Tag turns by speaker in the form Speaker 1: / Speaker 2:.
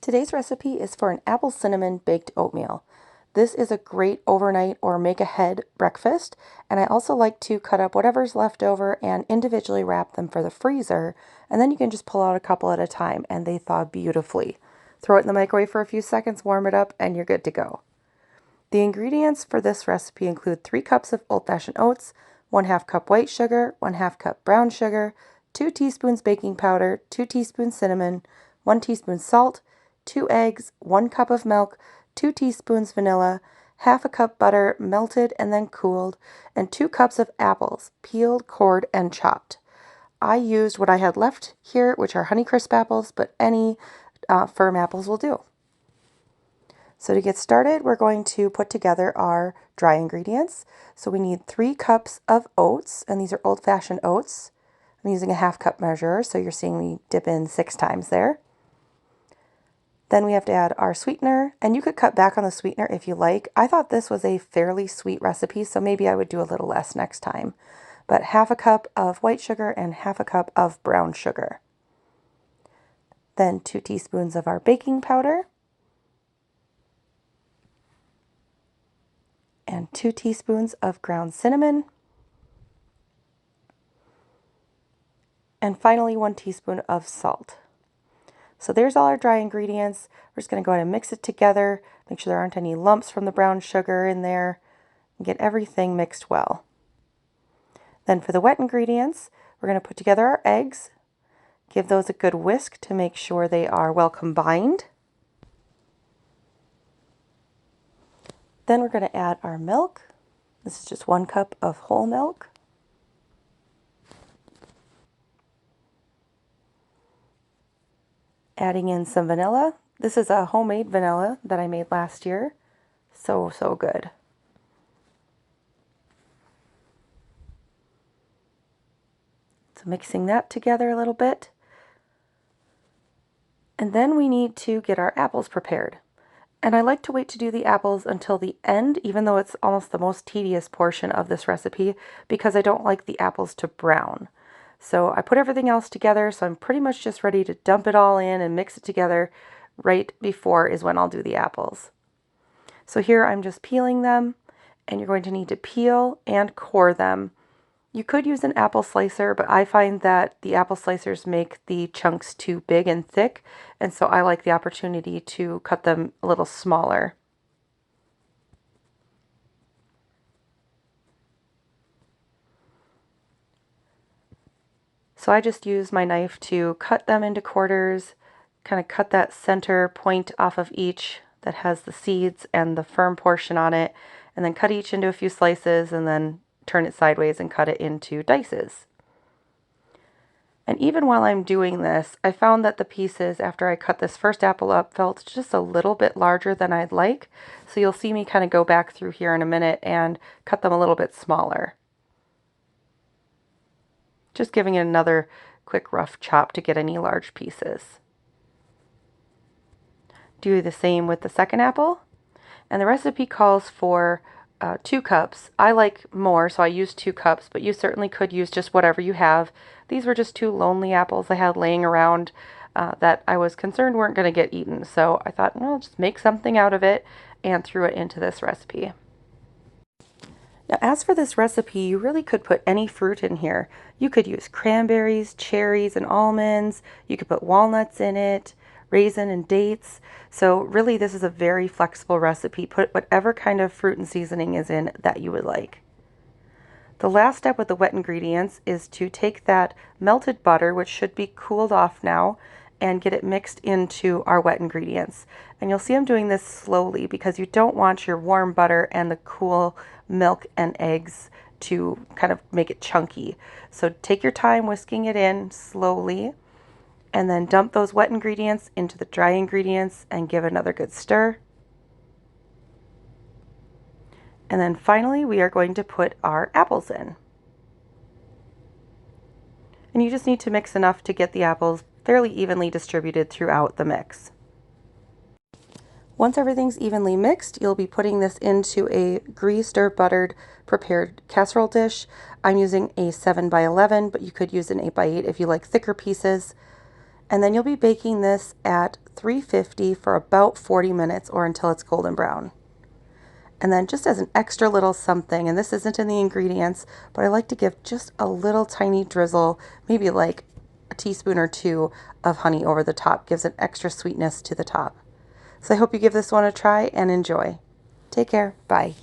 Speaker 1: Today's recipe is for an apple cinnamon baked oatmeal. This is a great overnight or make ahead breakfast, and I also like to cut up whatever's left over and individually wrap them for the freezer, and then you can just pull out a couple at a time and they thaw beautifully. Throw it in the microwave for a few seconds, warm it up, and you're good to go. The ingredients for this recipe include 3 cups of old-fashioned oats, 1/2 cup white sugar, 1/2 cup brown sugar, 2 teaspoons baking powder, 2 teaspoons cinnamon, 1 teaspoon salt, 2 eggs, 1 cup of milk, 2 teaspoons vanilla, 1/2 cup butter melted and then cooled, and 2 cups of apples, peeled, cored, and chopped. I used what I had left here, which are Honeycrisp apples, but any firm apples will do. So to get started, we're going to put together our dry ingredients. So we need 3 cups of oats, and these are old-fashioned oats. I'm using a 1/2 cup measure, so you're seeing me dip in 6 times there. Then we have to add our sweetener, and you could cut back on the sweetener if you like. I thought this was a fairly sweet recipe, so maybe I would do a little less next time. But 1/2 cup of white sugar and 1/2 cup of brown sugar. Then 2 teaspoons of our baking powder. And 2 teaspoons of ground cinnamon. And finally 1 teaspoon of salt. So there's all our dry ingredients. We're just going to go ahead and mix it together, make sure there aren't any lumps from the brown sugar in there, and get everything mixed well. Then for the wet ingredients, we're going to put together our eggs, give those a good whisk to make sure they are well combined. Then we're going to add our milk. This is just 1 cup of whole milk. Adding in some vanilla. This is a homemade vanilla that I made last year. So good. So mixing that together a little bit. And then we need to get our apples prepared. And I like to wait to do the apples until the end, even though it's almost the most tedious portion of this recipe, because I don't like the apples to brown. So I put everything else together, so I'm pretty much just ready to dump it all in and mix it together right before is when I'll do the apples. So here I'm just peeling them, and you're going to need to peel and core them. You could use an apple slicer, but I find that the apple slicers make the chunks too big and thick, and so I like the opportunity to cut them a little smaller. So I just use my knife to cut them into quarters, kind of cut that center point off of each that has the seeds and the firm portion on it, and then cut each into a few slices and then turn it sideways and cut it into dices. And even while I'm doing this, I found that the pieces after I cut this first apple up felt just a little bit larger than I'd like. So you'll see me kind of go back through here in a minute and cut them a little bit smaller. Just giving it another quick rough chop to get any large pieces. Do the same with the second apple. And the recipe calls for 2 cups. I like more, so I use 2 cups, but you certainly could use just whatever you have. These were just 2 lonely apples I had laying around that I was concerned weren't going to get eaten. So I thought, well, just make something out of it, and threw it into this recipe. Now, as for this recipe, you really could put any fruit in here. You could use cranberries, cherries, and almonds. You could put walnuts in it, raisin and dates. So really, this is a very flexible recipe. Put whatever kind of fruit and seasoning is in that you would like. The last step with the wet ingredients is to take that melted butter, which should be cooled off now, and get it mixed into our wet ingredients. And you'll see I'm doing this slowly because you don't want your warm butter and the cool milk and eggs to kind of make it chunky. So take your time whisking it in slowly, and then dump those wet ingredients into the dry ingredients and give another good stir. And then finally, we are going to put our apples in. And you just need to mix enough to get the apples fairly evenly distributed throughout the mix. Once everything's evenly mixed, you'll be putting this into a greased or buttered prepared casserole dish. I'm using a 7 by 11, but you could use an 8 by 8 if you like thicker pieces. And then you'll be baking this at 350 for about 40 minutes or until it's golden brown. And then just as an extra little something, and this isn't in the ingredients, but I like to give just a little tiny drizzle, maybe like a teaspoon or two of honey over the top. Gives an extra sweetness to the top. So I hope you give this one a try and enjoy. Take care. Bye.